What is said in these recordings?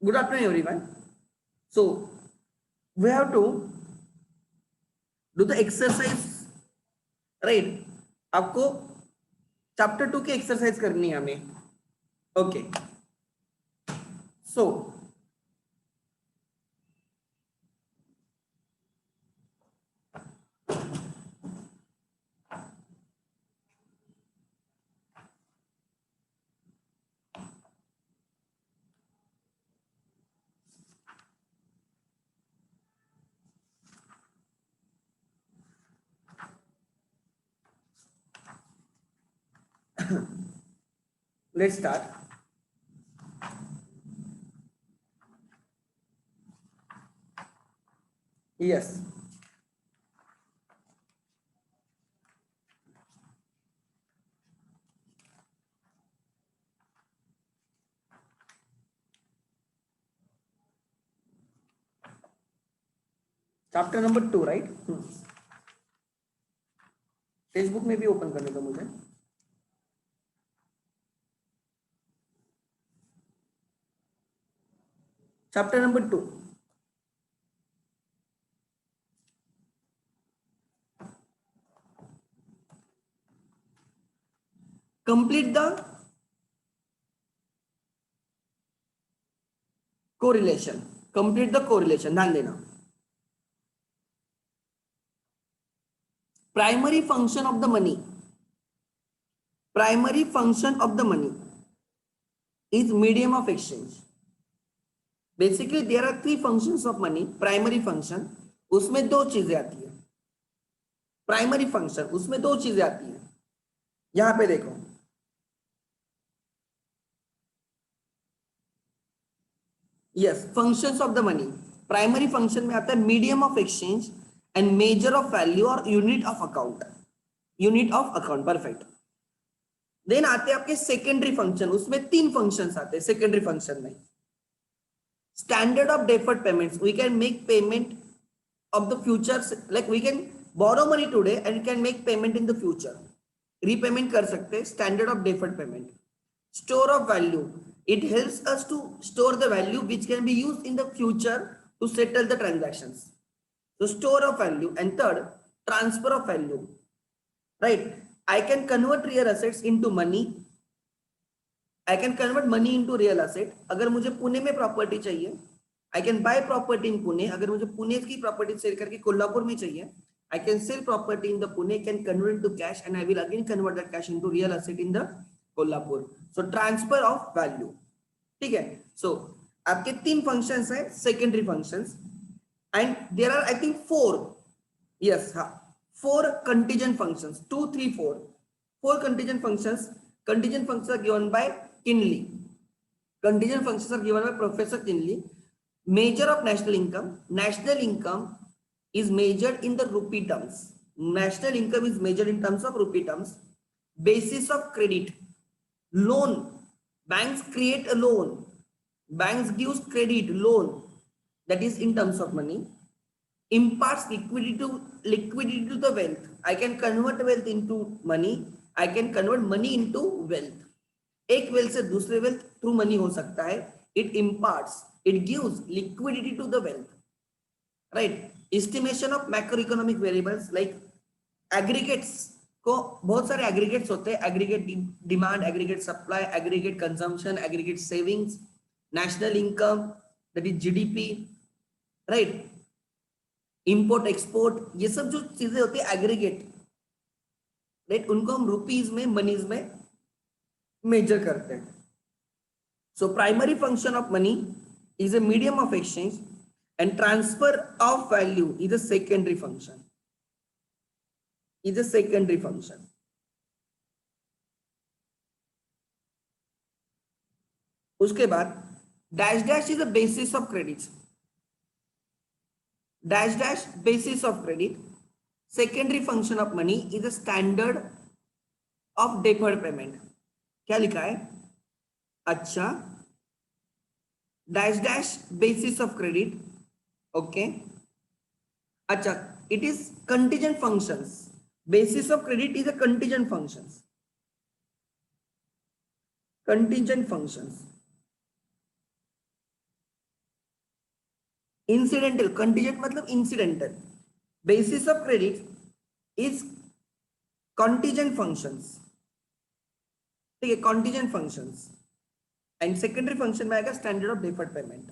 Good afternoon, everyone. So we have to do the exercise, right? आपको chapter 2 की exercise करनी है हमें. Okay. So let's start. Yes. Chapter number 2, right? Facebook में भी open करने दो मुझे. Chapter number 2. Complete the correlation. Complete the correlation. ध्यान देना. Primary function of the money. Primary function of the money is medium of exchange. Basically, there are three functions of money. Primary function, उसमें दो चीजें आती है. Primary function, उसमें दो चीजें आती है. यहां पे देखो. Yes, functions of the money. Primary function में आता है medium of exchange and measure of value or unit of account. Unit of account, perfect. Then आते हैं आपके सेकेंडरी फंक्शन. उसमें तीन फंक्शंस आते हैं सेकेंडरी फंक्शन में. Standard of deferred payments. We can make payment of the future, like we can borrow money today and can make payment in the future. Repayment कर सकते हैं. Standard of deferred payment. Store of value. It helps us to store the value which can be used in the future to settle the transactions. So store of value. And third, transfer of value. Right? I can convert real assets into money. I can convert money into real asset. अगर मुझे पुणे में property चाहिए, I can buy property in Pune. अगर मुझे पुणे की property cell करके कोल्हापुर में चाहिए, I can sell property in the Pune, can convert into cash, and I will again convert that cash into real asset in the Kolhapur. So transfer of value. ठीक है. So आपके तीन functions हैं secondary functions, and there are I think 4. Yes, हाँ. 4 contingent functions. 2, 3, 4. 4 contingent functions. Contingent functions are given by Kinley. Contingent functions are given by Professor Kinley. Measure of national income. National income is measured in the rupee terms. National income is measured in terms of rupee terms. Basis of credit. Loan. Banks create a loan. Banks gives credit, loan. That is in terms of money. Imparts liquidity to the wealth. I can convert wealth into money. I can convert money into wealth. एक wealth से दूसरे wealth through money हो सकता है. It imparts, it gives liquidity to the wealth. Right. Estimation of macro economic variables like aggregates को बहुत सारे aggregates होते हैं. Aggregate demand, aggregate supply, aggregate consumption, aggregate savings, national income that is GDP. Right. Import export, ये सब जो चीजें होती है एग्रीगेट, राइट, उनको हम रुपीज में, मनीज में मेजर करते हैं. So primary function of money is a medium of exchange and transfer of value is a secondary function. Is a secondary function. उसके बाद dash dash is a basis of credit. Dash dash basis of credit. Secondary function of money is a standard of deferred payment. क्या लिखा है? अच्छा, dash dash basis of credit. Okay. अच्छा, it is contingent functions. Basis of credit is a contingent functions. Contingent functions. Incidental, contingent मतलब incidental. Basis of credit is contingent functions. ठीक है, contingent functions. And secondary function में आएगा standard of deferred payment.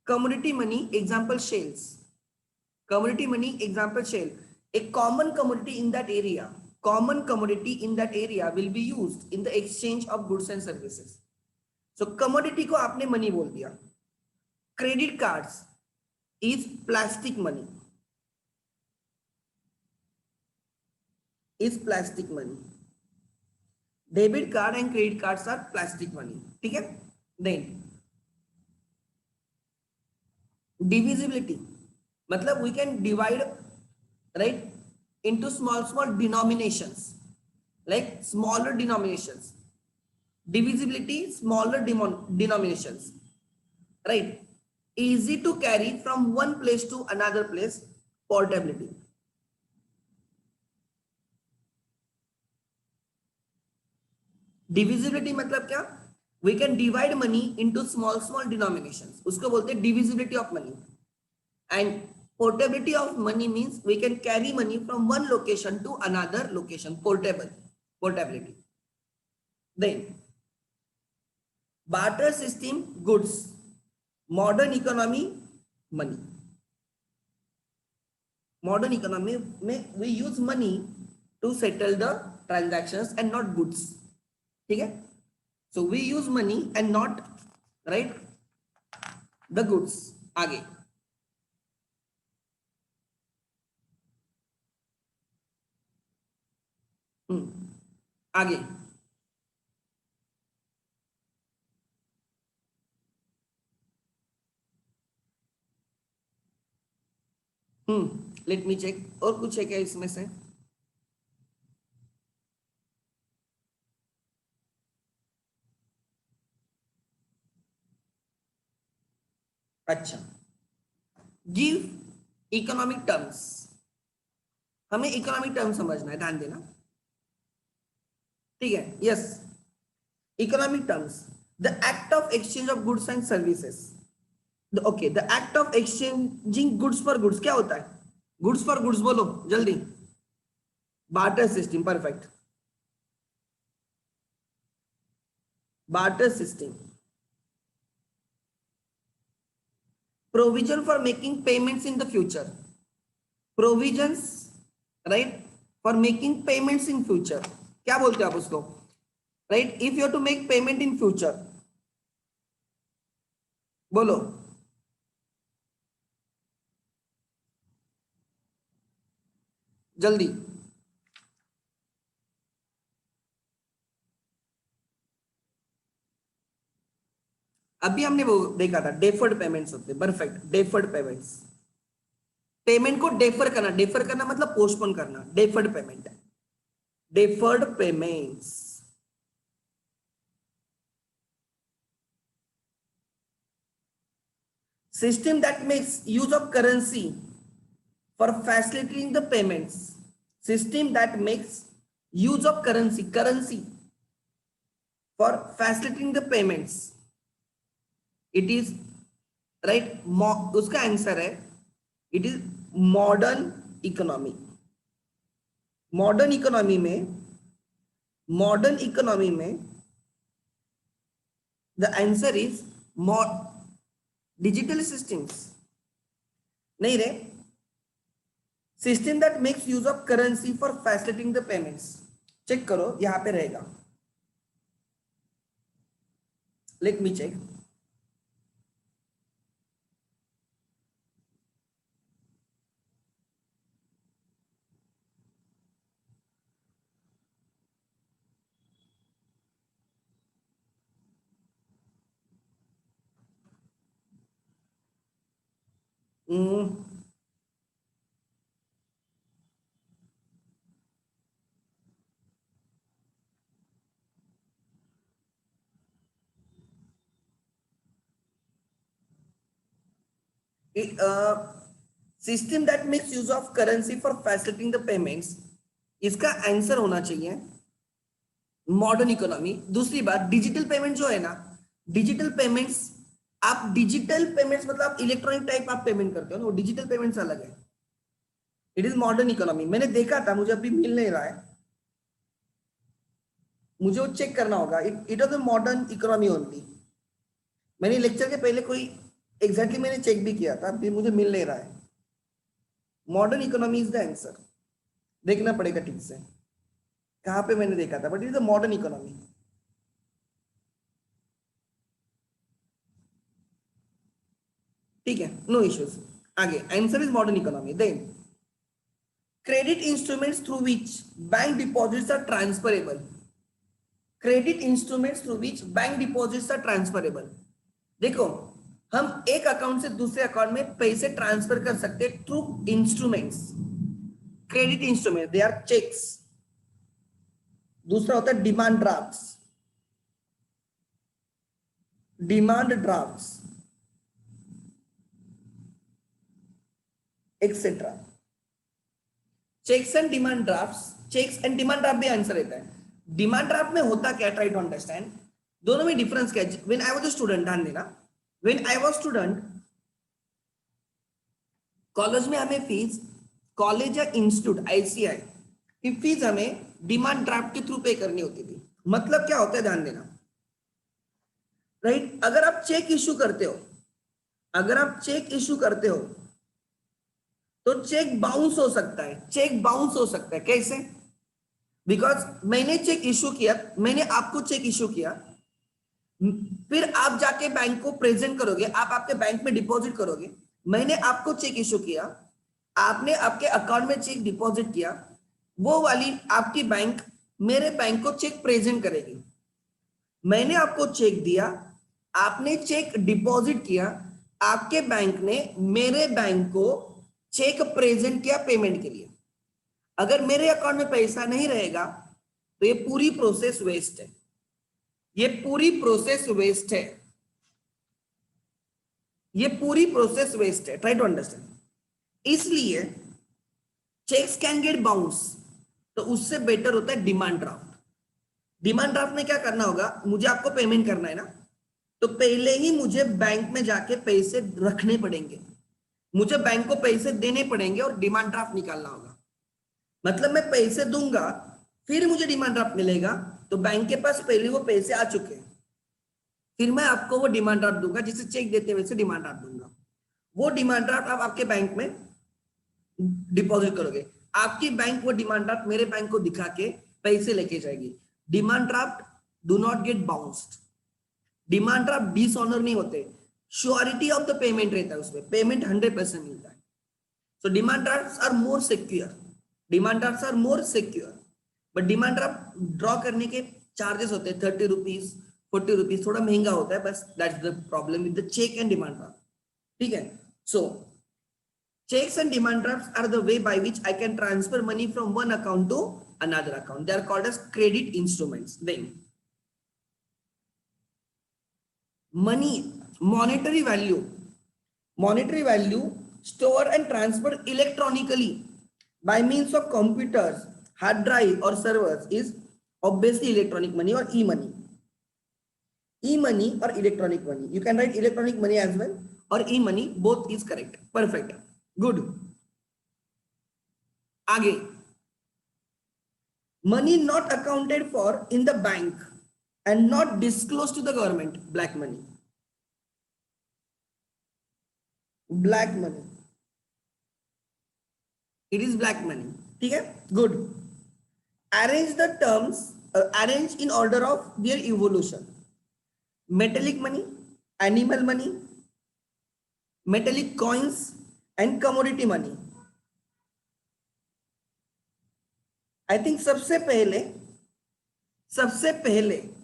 Commodity money, example shells. Commodity money, example shell. A common commodity in that area. Common commodity in that area will be used in the exchange of goods and services. So commodity को आपने money बोल दिया. Credit cards is plastic money. Is plastic money. Debit card and credit cards are plastic money. ठीक है? Then divisibility. मतलब we can divide, right, into small denominations, like smaller denominations. Divisibility, smaller denominations, right? Easy to carry from one place to another place. Portability. Divisibility मतलब क्या? We can divide money into small denominations. उसको बोलते हैं divisibility of money. And portability of money means we can carry money from one location to another location. Portability. Then barter system, goods. Modern economy, money. Modern economy में we use money to settle the transactions and not goods. ठीक है? So we use money and not, right, the goods. आगे आगे late me check. और कुछ है क्या इसमें से? अच्छा, गिव इकोनॉमिक टर्म्स. हमें इकोनॉमिक टर्म समझना है, ध्यान देना. ठीक है? Yes, economic terms. The act of exchange of goods and services. Okay, the act of exchanging goods for goods क्या होता है? गुड्स फॉर गुड्स बोलो जल्दी. Barter system. Perfect. Barter system. Provision for making payments in the future. Provisions, right, for making payments in future. क्या बोलते हैं आप उसको? Right, if you have to make payment in future, बोलो. जल्दी. अभी हमने वो देखा था, डेफर्ड पेमेंट्स होते हैं. परफेक्ट. डेफर्ड पेमेंट्स, पेमेंट को डेफर करना. डेफर करना मतलब पोस्टपोन करना. Deferred payment. Deferred payments. System that makes use of currency for facilitating the payments. System that makes use of currency for facilitating the payments. It is, right, उसका answer है, it is modern economy. Modern economy में the answer is digital systems. नहीं रे, system that makes use of currency for facilitating the payments. Check करो, यहां पे रहेगा. Let me check. System that makes use of currency for facilitating the payments, इसका आंसर होना चाहिए मॉडर्न इकोनॉमी. दूसरी बात, डिजिटल पेमेंट जो है ना, डिजिटल पेमेंट्स आप डिजिटल पेमेंट्स मतलब इलेक्ट्रॉनिक टाइप आप पेमेंट करते हो ना, वो डिजिटल पेमेंट्स अलग है. It is modern economy. मैंने देखा था, मुझे अभी मिल नहीं रहा है, मुझे वो चेक करना होगा. It is a modern economy only. मैंने लेक्चर के पहले कोई एग्जैक्टली मैंने चेक भी किया था, अभी मुझे मिल नहीं रहा है. Modern economy is the answer. देखना पड़ेगा ठीक से कहाँ पे मैंने देखा था, but it is a modern economy. ठीक है, नो इश्यूज. आगे answer is modern economy. Then credit instruments through which bank deposits are transferable. Credit instruments through which bank deposits are transferable. देखो, हम एक अकाउंट से दूसरे अकाउंट में पैसे ट्रांसफर कर सकते हैं through instruments. Credit instrument they are cheques. दूसरा होता है demand drafts. Demand drafts etcetera. Cheques and demand drafts. Cheques and demand draft भी आंसर रहता है. डिमांड ड्राफ्ट में होता क्या, ट्राई टू अंडरस्टैंड. दोनों में डिफरेंस क्या है. When I was a student, ध्यान देना, when I was student, college में हमें फीस, कॉलेज या इंस्टीट्यूट आईसीआई की फीस हमें डिमांड ड्राफ्ट के थ्रू पे करनी होती थी. मतलब क्या होता है, ध्यान देना. राइट, अगर आप चेक इशू करते हो, अगर आप चेक इशू करते हो तो चेक बाउंस हो सकता है. चेक बाउंस हो सकता है कैसे? बिकॉज मैंने चेक इशू किया, मैंने आपको चेक इशू किया, फिर आप जाके बैंक को प्रेजेंट करोगे, आप आपके बैंक में डिपॉजिट करोगे. मैंने आपको चेक इशू किया, आपने आपके अकाउंट में चेक डिपॉजिट किया, वो वाली आपकी बैंक मेरे बैंक को चेक प्रेजेंट करेगी. मैंने आपको चेक दिया, आपने चेक डिपॉजिट किया, आपके बैंक ने मेरे बैंक को चेक प्रेजेंट किया पेमेंट के लिए. अगर मेरे अकाउंट में पैसा नहीं रहेगा तो ये पूरी प्रोसेस वेस्ट है. ये पूरी प्रोसेस वेस्ट है. ये पूरी प्रोसेस वेस्ट है. Try to understand. इसलिए चेक्स कैन गेट बाउंस, तो उससे बेटर होता है डिमांड ड्राफ्ट. डिमांड ड्राफ्ट में क्या करना होगा, मुझे आपको पेमेंट करना है ना, तो पहले ही मुझे बैंक में जाके पैसे रखने पड़ेंगे, मुझे बैंक को पैसे देने पड़ेंगे और डिमांड ड्राफ्ट निकालना होगा. मतलब मैं पैसे दूंगा, फिर मुझे डिमांड ड्राफ्ट मिलेगा, तो बैंक के पास पहले वो पैसे आ चुके हैं, फिर मैं आपको वो डिमांड ड्राफ्ट दूंगा, जिसे चेक देते वैसे डिमांड ड्राफ्ट दूंगा. वो डिमांड ड्राफ्ट आप आपके बैंक में डिपॉजिट करोगे, आपकी बैंक वो डिमांड ड्राफ्ट मेरे बैंक को दिखा के पैसे लेके जाएगी. Demand draft do not gate bounced. Demand draft dishonour नहीं होते, श्योरिटी ऑफ द पेमेंट रहता है, उसमें पेमेंट 100% मिलता है. So demand drafts are more secure. Demand drafts are more secure. But demand draft draw करने के चार्जेस होते हैं 30 रुपीज 40 रुपीज, थोड़ा महंगा होता है, बस that's the problem with the cheque and demand draft. ठीक है. सो checks and demand drafts are the way by which I can transfer money from one account to another account. They are called as credit instruments. Then money, monetary value, monetary value stored and transferred electronically by means of computers, hard drive or servers is obviously electronic money or e-money. E-money or electronic money. You can write electronic money as well or e-money, both is correct. Perfect. Good. आगे, money not accounted for in the bank and not disclosed to the government. Black money. Black money. It is black money. ठीक है. Good. Arrange the terms. Arrange in order of their evolution. Metallic money, animal money, metallic coins and commodity money. I think सबसे पहले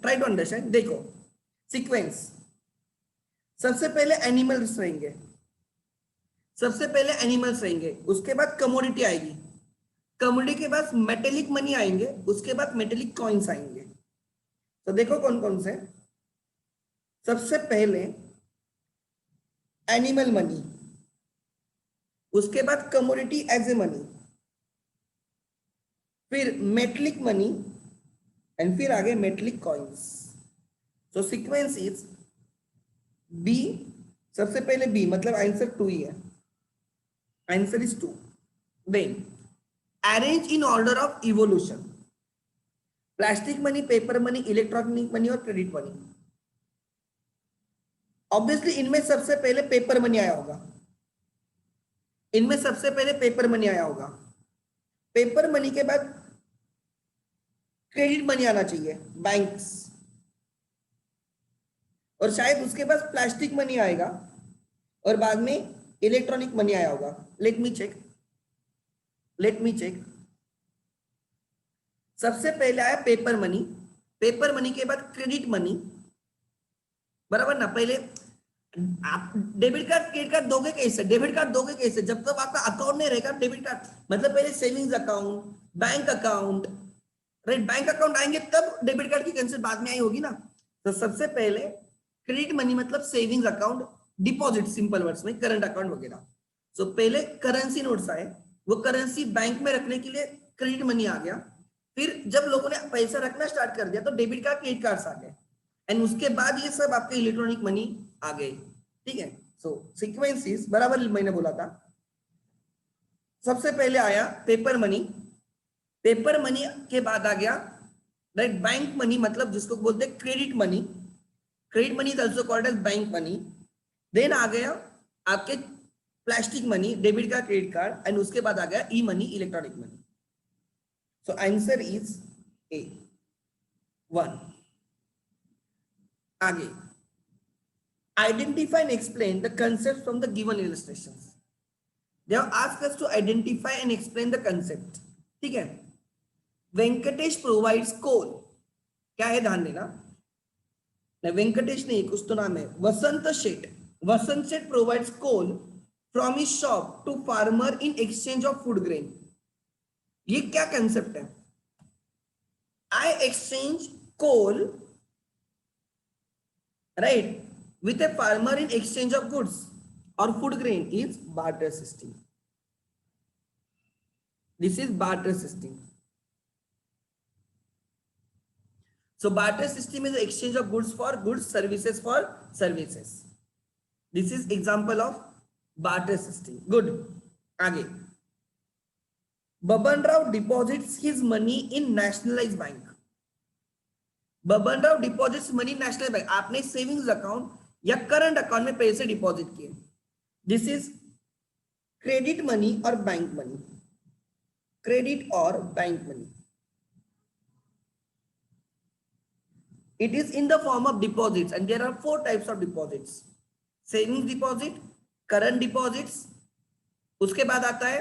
try to understand. देखो sequence, सबसे पहले animals रहेंगे, सबसे पहले एनिमल्स रहेंगे, उसके बाद कमोडिटी आएगी, कमोडिटी के बाद मेटेलिक मनी आएंगे, उसके बाद मेटेलिक कॉइन्स आएंगे. तो देखो कौन कौन से. सबसे पहले एनिमल मनी, उसके बाद कमोडिटी एज ए मनी, फिर मेटलिक मनी एंड फिर आगे metallic coins. So sequence is B, सबसे पहले बी मतलब आंसर 2 ही है, answer is 2. Then arrange in order of evolution, plastic money, paper money, electronic money और क्रेडिट मनी. ऑब्वियसली इनमें सबसे पहले पेपर मनी आया होगा, इनमें सबसे पहले पेपर मनी आया होगा. पेपर मनी के बाद क्रेडिट मनी आना चाहिए, बैंक्स, और शायद उसके बाद प्लास्टिक मनी आएगा और बाद में इलेक्ट्रॉनिक मनी आया होगा. Let me check, let me check. सबसे पहले आया पेपर मनी, पेपर मनी के बाद क्रेडिट मनी, बराबर ना. पहले आप डेबिट कार्ड क्रेडिट कार्ड दोगे कैसे, डेबिट कार्ड दोगे कैसे जब तक आपका अकाउंट नहीं रहेगा. डेबिट कार्ड मतलब पहले savings account, bank account, right, bank account आएंगे तब डेबिट कार्ड की कंसेप्ट बाद में आई होगी ना. तो सबसे पहले क्रेडिट मनी मतलब savings account, deposit simple words में करंट अकाउंट वगैरह. सो पहले करेंसी नोट्स आए, वो करेंसी बैंक में रखने के लिए क्रेडिट मनी आ गया. फिर जब लोगों ने पैसा रखना स्टार्ट कर दिया तो डेबिट कार्ड क्रेडिट कार्ड्स आ गए, एंड उसके बाद ये सब आपके इलेक्ट्रॉनिक मनी आ गए. ठीक है. सो सीक्वेंसेस बराबर मैंने बोला था. सबसे पहले आया पेपर मनी, पेपर मनी के बाद आ गया राइट बैंक मनी मतलब जिसको बोलते हैं credit money, credit money is also called as bank money. Then आ गया आपके plastic money, debit card credit card, and उसके बाद आ गया e money, electronic money. So answer is a 1. आगे identify and explain the concept from the given illustrations. They have asked us to identify and explain the concept. ठीक है. Venkatesh provides कोल, क्या है ध्यान देना, नहीं वेंकटेश नहीं, कुछ तो नाम है, वसंत Sheth, Vasant Sheth provides coal from his shop to farmer in exchange of food grain. ये क्या कंसेप्ट है. I exchange coal right with a farmer in exchange of goods or food grain is barter system. This is barter system. So barter system is the exchange of goods for goods, services for services. This is example of barter system. Good. आगे Baban Rao deposits his money in nationalized bank. Baban Rao deposits money national bank, आपने savings account या current account में पैसे deposit किए. This is credit money और bank money, credit और bank money. It is in the form of deposits and there are 4 types of deposits. Savings deposit, current deposits, उसके बाद आता है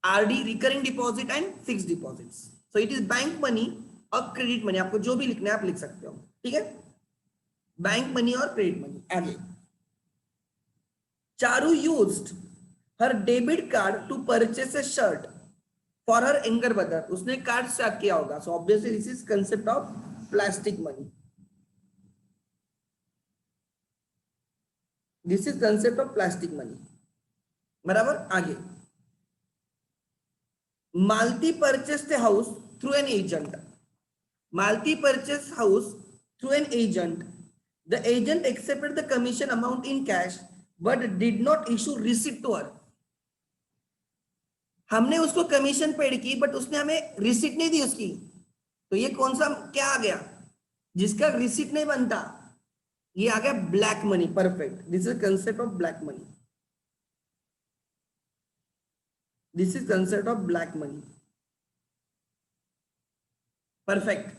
RD recurring deposit and fixed deposits. So it is bank money और credit money, आपको जो भी लिखना है आप लिख सकते हो. ठीक है, बैंक मनी और क्रेडिट मनी. आगे Charu used her debit card to purchase a shirt for her younger brother. उसने कार्ड स्टैक किया होगा. So obviously this is concept of plastic money. This is concept of plastic money. बराबर. आगे Malti purchased a house through an agent. Malti purchase house through an agent. The agent accepted the commission amount in cash but did not issue receipt to her. हमने उसको commission paid की but उसने हमें receipt नहीं दी उसकी. तो ये कौन सा क्या आ गया, जिसका रिसीट नहीं बनता, ये आ गया black money. Perfect. This is concept of black money. This is concept of black money. Perfect.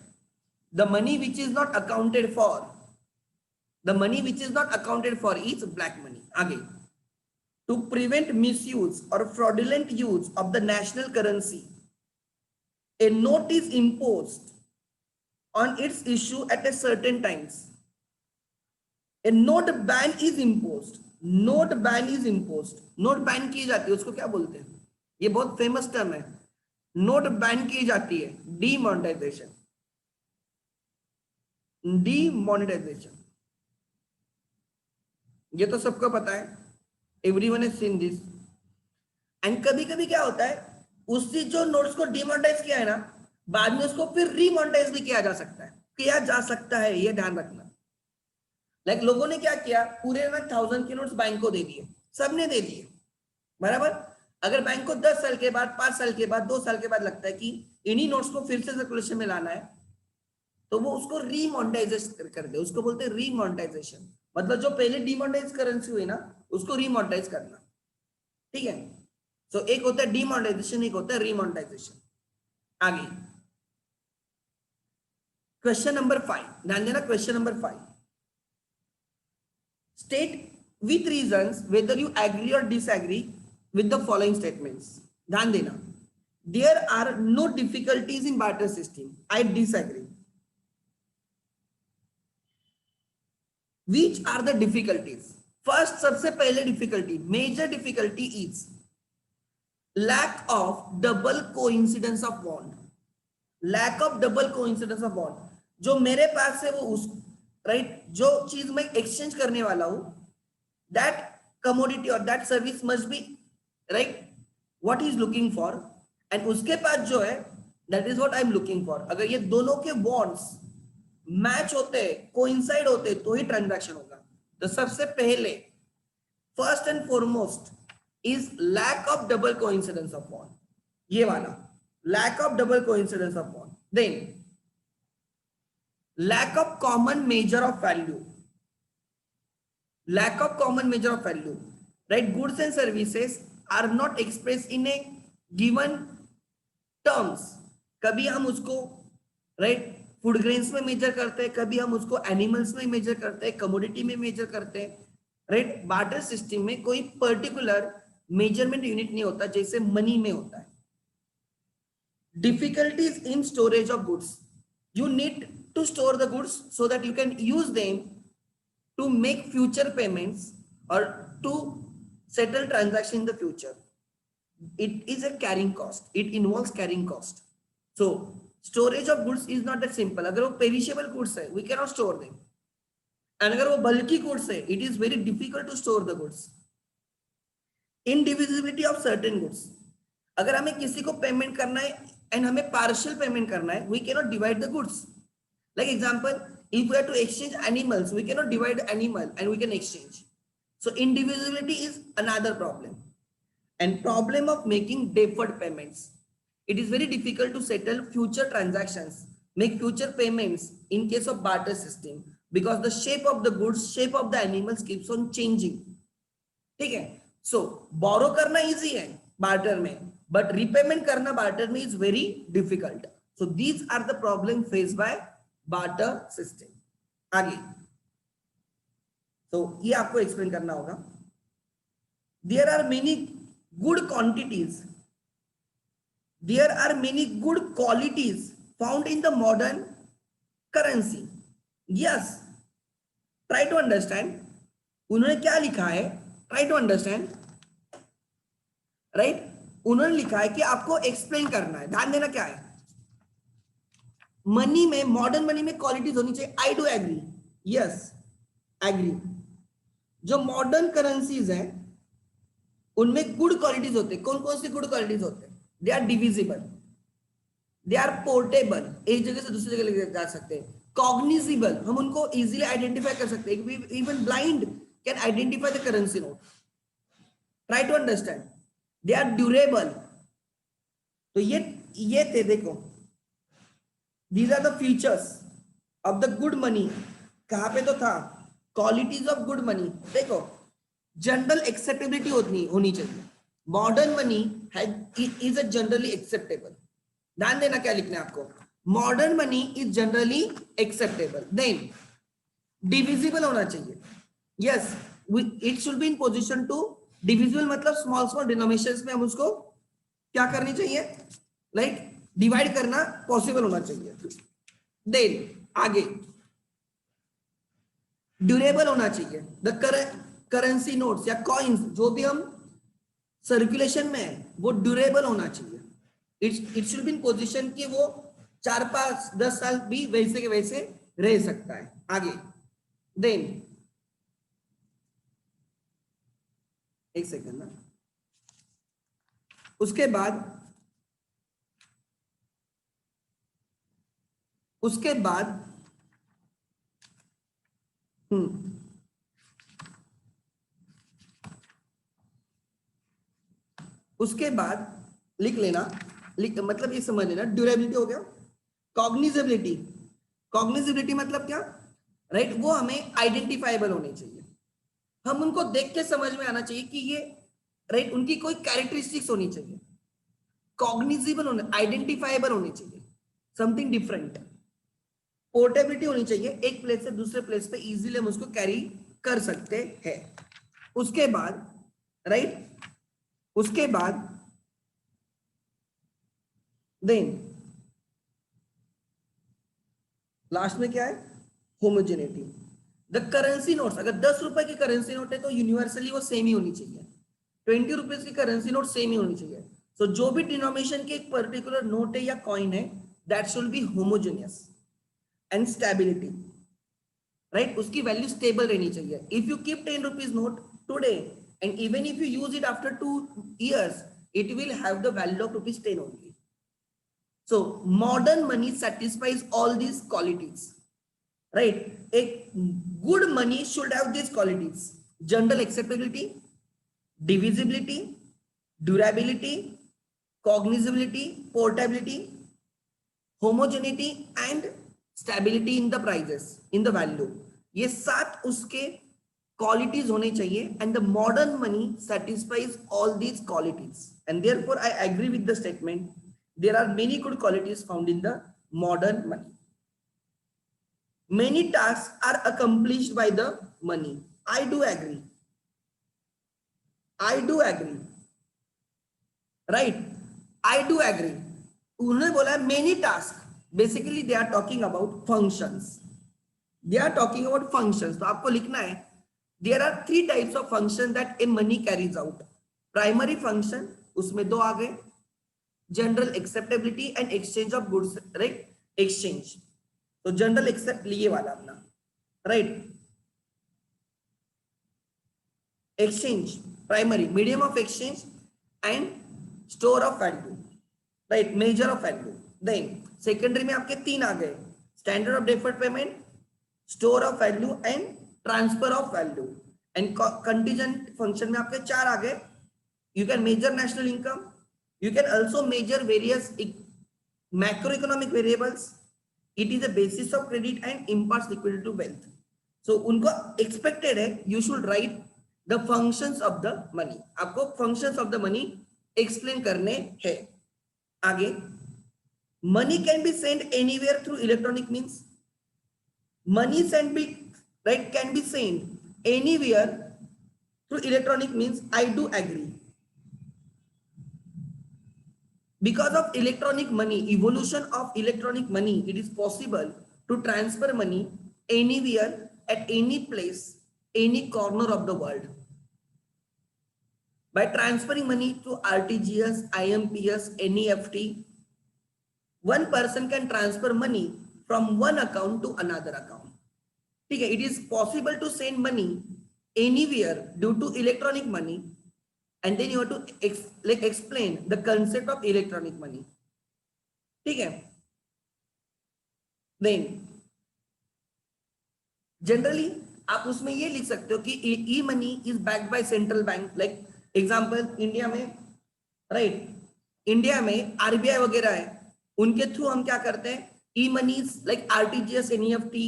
The money which is not accounted for, the money which is not accounted for is black money. आगे to prevent misuse or fraudulent use of the national currency, a note is imposed on its issue at a certain times. A note ban is imposed. Note ban is imposed. Note ban की जाती है, उसको क्या बोलते हैं, ये बहुत famous term है. नोट बैन की जाती है, डीमोनेटाइजेशन. डीमोनेटाइजेशन ये तो सबको पता है, everyone has seen this. And कभी कभी क्या होता है, उसी जो नोट्स को डीमोनेटाइज किया है ना, बाद में उसको फिर रीमोनेटाइज भी किया जा सकता है, ये ध्यान रखना. लाइक लोगों ने क्या किया, पूरे ना 1000 के नोट्स बैंक को दे दिए, सबने दे दिए, बराबर। अगर बैंक को 10 साल के बाद, 5 साल के बाद, 2 साल के बाद लगता है कि इन्हीं नोट्स को फिर से सर्कुलेशन में लाना है, तो वो उसको रीमोनेटाइजेशन कर दे, उसको बोलते हैं रीमोनेटाइजेशन। मतलब जो पहले डिमोनेटाइज करेंसी हुई ना, उसको रीमोनेटाइज करना, ठीक है। सो एक होता है डिमोनेटाइजेशन, एक होता है रीमोनेटाइजेशन। आगे क्वेश्चन नंबर 5, ध्यान देना, question number 5, state with reasons whether you agree और disagree with the following statements. ध्यान देना, there are no difficulties in barter system, I disagree. Which are the difficulties? First, सबसे पहले difficulty, major difficulty is lack of double coincidence of bond. Lack of double coincidence of bond, जो मेरे पास है वो उस, right, जो चीज मैं एक्सचेंज करने वाला हूं, दैट कमोडिटी और that service must be, right, what is looking for, and उसके पास जो है that is what I am looking for. अगर ये दोनों के बॉन्ड्स मैच होते, कोइंसाइड होते, तो ही ट्रांजैक्शन होगा। तो सबसे पहले, first and foremost is lack of double coincidence of bond, ये वाला lack of double coincidence of bond. Then lack of common measure of value, lack of common measure of value, right, goods and services are not express in a given terms. कभी हम उसको, right, food grains में measure करते हैं, कभी हम उसको animals में मेजर करते हैं, कमोडिटी में मेजर करते हैं, राइट। बार्टर सिस्टम में कोई पर्टिकुलर मेजरमेंट यूनिट नहीं होता जैसे मनी में होता है। Difficulties in storage of goods, you need to store the goods so that you can use them to make future payments or to settle transaction in the future. It is a carrying cost, it involves carrying cost. So storage of goods is not that simple. अगर वो perishable goods है, we cannot store them, and अगर वो bulky goods है, it is very difficult to store the goods. Indivisibility of certain goods, अगर हमें किसी को पेमेंट करना है एंड हमें पार्शियल पेमेंट करना है, we cannot divide the goods. Like example, if we have to exchange animals, we cannot divide animal and we can exchange. So individuality is another problem, and problem of making deferred payments, it is very difficult to settle future transactions, make future payments in case of barter system, because the shape of the goods, shape of the animals keeps on changing, ठीक है। सो बोरो करना easy है barter में, but repayment करना barter में is very difficult. So these are the problem faced by barter system. आगे, तो ये आपको एक्सप्लेन करना होगा। There are many good quantities, there are many good qualities found in the modern currency. Yes, try to understand. उन्होंने क्या लिखा है, try to understand, right? उन्होंने लिखा है कि आपको एक्सप्लेन करना है, ध्यान देना क्या है। मनी में, मॉडर्न मनी में क्वालिटीज होनी चाहिए, I do agree, yes agree. जो मॉडर्न करेंसीज हैं उनमें गुड क्वालिटीज होते हैं। कौन कौन सी गुड क्वालिटीज होते हैं? They are divisible, they are portable, एक जगह से दूसरी जगह ले जा सकते हैं, कॉग्निजिबल, हम उनको इजीली आइडेंटिफाई कर सकते हैं, even blind can identify the currency note. Try to understand, they are durable. तो ये थे, देखो, these are the features of the good money. कहां पे तो था, क्वालिटीज ऑफ गुड मनी। देखो, जनरल एक्सेप्टेबिलिटी होनी चाहिए। Modern money is a generally acceptable. ध्यान देना क्या लिखना है आपको, modern money is generally acceptable. Then divisible होना चाहिए, yes, it should be in position to divisible, मतलब स्मॉल स्मॉल डिनोमिनेशंस में हम उसको क्या करनी चाहिए, लाइक डिवाइड करना पॉसिबल होना चाहिए। देन आगे, ड्यूरेबल होना चाहिए। द करेंसी नोट्स या कॉइन्स जो भी हम सर्कुलेशन में है वो ड्यूरेबल होना चाहिए। It should be in position कि वो 4, 5, 10 साल भी वैसे के वैसे रह सकता है। आगे, देन एक सेकंड ना, उसके बाद उसके बाद लिख लेना, मतलब ये समझ लेना, ड्यूरेबिलिटी हो गया। कॉग्निजेबिलिटी, कॉग्निजेबिलिटी मतलब क्या, राइट, वो हमें आइडेंटिफाइबल होने चाहिए, हम उनको देख के समझ में आना चाहिए कि ये, राइट, उनकी कोई कैरेक्टरिस्टिक्स होनी चाहिए, कॉग्निजिबल होने, आइडेंटिफाइबल होने चाहिए, समथिंग डिफरेंट। पोर्टेबिलिटी होनी चाहिए, एक प्लेस से दूसरे प्लेस पे इजीली हम उसको कैरी कर सकते हैं। उसके बाद, राइट, उसके बाद देन लास्ट में क्या है, होमोजेनिटी। द करेंसी नोट्स, अगर 10 रुपए की करेंसी नोट है तो यूनिवर्सली वो सेम ही होनी चाहिए, 20 रुपीज की करेंसी नोट सेम ही होनी चाहिए। सो जो भी डिनोमिनेशन की एक पर्टिकुलर नोट है या कॉइन है, that should be homogeneous and stability, right, उसकी वैल्यू स्टेबल रहनी चाहिए। If you keep 10 rupees note today and even if you use it after 2 years, it will have the value of rupees 10 only. So modern money satisfies all these qualities, right? A good money should have these qualities: general acceptability, divisibility, durability, cognizability, portability, homogeneity and stability in the prices, in the value. ये 7 उसके qualities होने चाहिए, and the modern money satisfies all these qualities, and therefore I agree with the statement, there are many good qualities found in the modern money. Many tasks are accomplished by the money. I do agree, I do agree, right, I do agree. उन्होंने बोला many tasks, basically they are talking about functions, they are talking about functions. तो आपको लिखना है, there are 3 types of function that a money carries out. Primary function, उसमें 2 आ गए, general acceptability and exchange of goods, right, exchange. तो general accept लिए वाला अपना, right, exchange primary, medium of exchange and store of value, right, measure of value. Then secondary में आपके 3 आ गए, standard of deferred payment, store of value and transfer of value. And contingent function में आपके 4 आ गए, you can measure national income, you can also measure various macroeconomic variables, it is a basis of credit and imparts liquidity to wealth. So उनको expected है you should write the functions of the money, आपको functions of the money explain करने हैं। आगे, money can be sent anywhere through electronic means, money can be sent anywhere through electronic means, I do agree. Because of electronic money, evolution of electronic money, it is possible to transfer money anywhere, at any place, any corner of the world. By transferring money to RTGS, IMPS, NEFT, one person can transfer money from one account to another account. ठीक है, it is possible to send money anywhere due to electronic money. And then you have to explain the concept of electronic money. ठीक है, then generally आप उसमें ये लिख सकते हो कि e money is backed by central bank, like example India में, राइट, इंडिया में आरबीआई वगैरह है, उनके थ्रू हम क्या करते हैं, e money like RTGS, NEFT,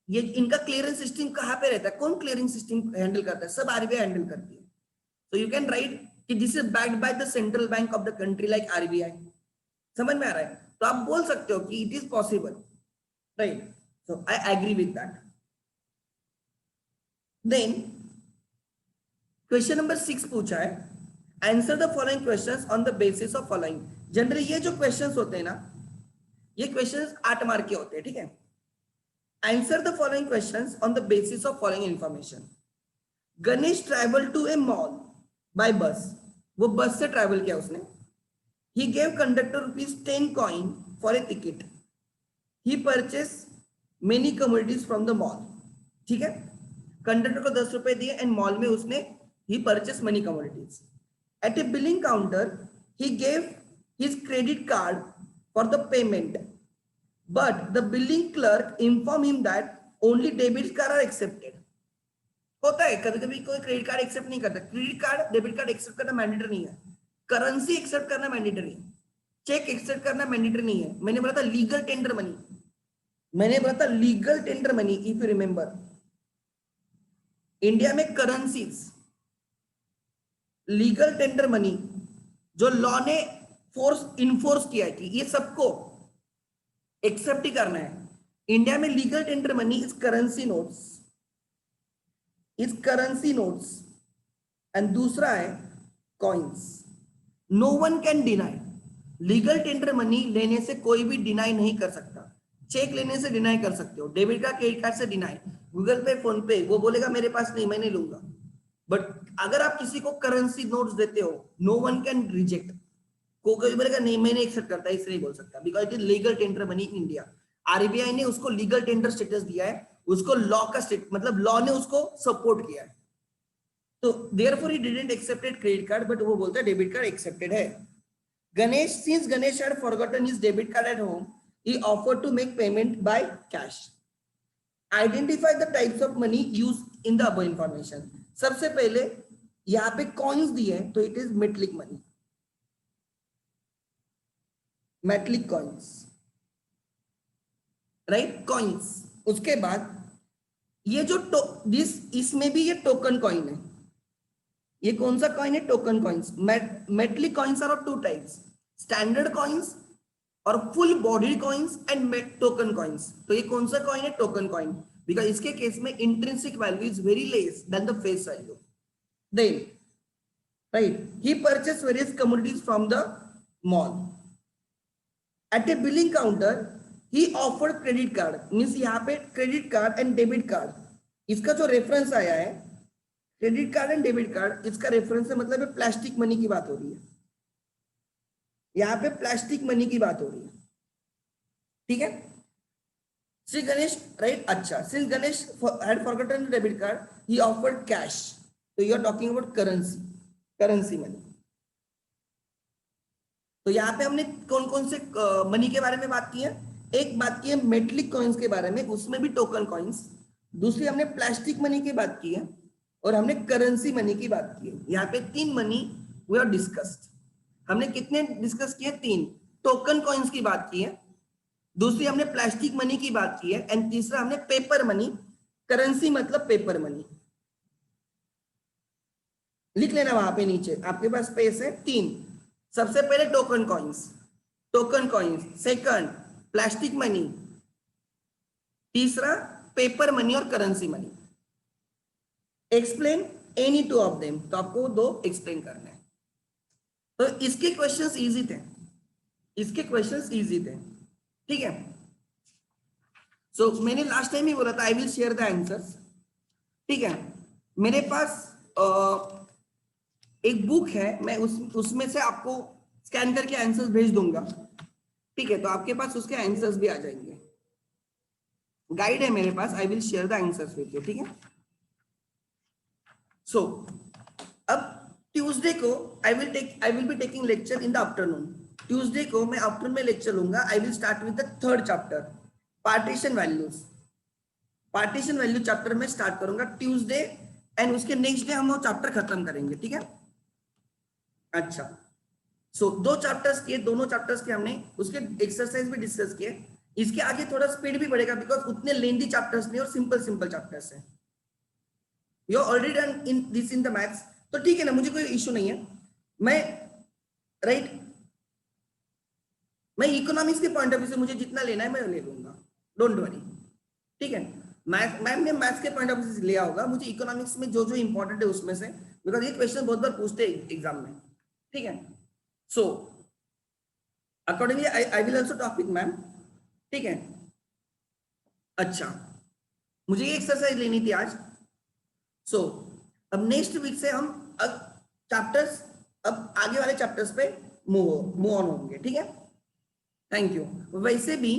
ये इनका क्लियरेंस सिस्टम कहाँ पे रहता है, कौन क्लियरिंग सिस्टम हैंडल करता है, सब आरबीआई हैंडल करती है। So you can write कि this is backed by the central bank of the country like RBI. समझ में आ रहा है, तो आप बोल सकते हो कि it is possible, right? So I agree with that. Then question number 6 पूछा है, answer the following questions on the basis of following. Generally ये जो questions होते हैं ना, ये questions 8 मार्क के होते हैं, ठीक है। Answer the following questions on the basis of following information. Ganesh traveled to a mall by bus. वो बस से ट्रैवल किया उसने। He gave conductor ₹10 coin for a ticket. He purchased many commodities from the mall. ठीक है, conductor को 10 रुपए दिए एंड मॉल में उसने he purchased many commodities. At a billing counter, he gave his credit card for the payment, but the billing clerk informed him that only debit cards are accepted. होता है कभी कभी कोई क्रेडिट कार्ड एक्सेप्ट नहीं करता, credit card debit card accept करना mandatory नहीं है, करेंसी एक्सेप्ट करना मैंडेटरी है, चेक एक्सेप्ट करना मैंडेटरी नहीं है। मैंने बोला था लीगल टेंडर मनी, मैंने बोला था legal tender money, if you remember. India में करेंसीज, लीगल टेंडर मनी जो लॉ ने इन्फोर्स किया है कि ये सबको एक्सेप्ट ही करना है। इंडिया में legal tender money is currency notes, and दूसरा है coins. No one can deny, legal tender money लेने से कोई भी डिनाई नहीं कर सकता। चेक लेने से डिनाई कर सकते हो, डेबिट कार्ड क्रेडिट कार्ड से डिनाई, गूगल पे फोन पे वो बोलेगा मेरे पास नहीं, मैं नहीं लूंगा। बट अगर आप किसी को करेंसी नोट्स देते हो, नो वन कैन रिजेक्ट, कोई बोलेगा नहीं मैं नहीं एक्सेप्ट करता, इसलिए बोल सकता, because it is legal tender money in India. RBI ने उसको लीगल टेंडर स्टेटस दिया है, उसको लॉ का स्टेट मतलब लॉ ने उसको सपोर्ट किया है। तो therefore he didn't accepted credit card, but वो बोलता है डेबिट कार्ड एक्सेप्टेड है। Ganesh, since Ganesh had forgotten his debit card at home, he offered to make payment by cash. Identify the types of money used in the above information. सबसे पहले यहाँ पे coins दिए हैं, तो it is metallic money, metallic coins, right, coins. उसके बाद ये जो इसमें भी ये टोकन कॉइन है। ये कौन सा कॉइन है? Token coins. Metallic coins are of two types, standard coins और full body coins and token coins. तो ये कौन सा कॉइन है? टोकन कॉइन, बिकॉज इसके केस में intrinsic value is very less than the face value. Then right, he purchase various commodities from the mall. At a billing counter he offered credit card, means यहाँ पे credit card and debit card, इसका जो reference आया है credit card and debit card, इसका reference है मतलब plastic money की बात हो रही है, यहाँ पे प्लास्टिक मनी की बात हो रही है, ठीक है। श्री गणेश, राइट, अच्छा, since Ganesh had forgotten debit card he offered cash, तो you are talking about currency money. तो यहाँ पे हमने कौन कौन से मनी के बारे में बात की है? एक बात की है मेटलिक कॉइन्स के बारे में, उसमें भी टोकन कॉइन्स। दूसरी हमने प्लास्टिक मनी की बात की है, और हमने करेंसी मनी की बात की है। यहाँ पे 3 मनी वी हैव डिस्कस्ड। हमने कितने डिस्कस किए? 3। टोकन कॉइन्स की बात की है, दूसरी हमने प्लास्टिक मनी की बात की है, एंड तीसरा हमने पेपर मनी, करेंसी मतलब पेपर मनी। लिख लेना वहां पे नीचे, आपके पास स्पेस है। 3, सबसे पहले token coins, second plastic money, तीसरा पेपर मनी और currency money. Explain any 2 of them, तो आपको 2 एक्सप्लेन करने हैं। तो इसके क्वेश्चंस इजी थे, ठीक है। सो मैंने लास्ट टाइम ही बोला था आई विल शेयर द आंसर्स, ठीक है। मेरे पास एक बुक है, मैं उसमें से आपको स्कैन करके आंसर्स भेज दूंगा, ठीक है। तो आपके पास उसके आंसर्स भी आ जाएंगे। गाइड है मेरे पास, I will share the answers with you, ठीक है। सो अब ट्यूसडे को I will be taking lecture in the afternoon. Tuesday को मैं आफ्टरनून में लेक्चर लूंगा। I will start with the 3rd chapter, partition value chapter में स्टार्ट करूंगा ट्यूसडे, एंड उसके नेक्स्ट डे हम वो चैप्टर खत्म करेंगे, ठीक है। अच्छा, सो 2 चैप्टर्स किए, दोनों चैप्टर्स के हमने उसके एक्सरसाइज भी डिस्कस किए। इसके आगे थोड़ा स्पीड भी बढ़ेगा, बिकॉज उतने लेंथी चैप्टर्स नहीं और सिंपल चैप्टर्स है। You already done in this in the maths, तो ठीक है ना, मुझे कोई इश्यू नहीं है। मैं इकोनॉमिक्स के पॉइंट ऑफ व्यू से मुझे जितना लेना है मैं ले लूंगा, डोंट वरी, ठीक है। मैम ने मैथ्स के पॉइंट ऑफ व्यू से लिया होगा, मुझे इकोनॉमिक्स में जो इंपॉर्टेंट है उसमें से, बिकॉज ये क्वेश्चन बहुत बार पूछते हैं एग्जाम में, ठीक है। So accordingly I will also talk with ma'am, ठीक है। अच्छा, मुझे ये एक्सरसाइज लेनी थी आज। सो अब नेक्स्ट वीक से हम चैप्टर्स, अब आगे वाले चैप्टर्स पे मूव ऑन होंगे, ठीक है। Thank you. वैसे भी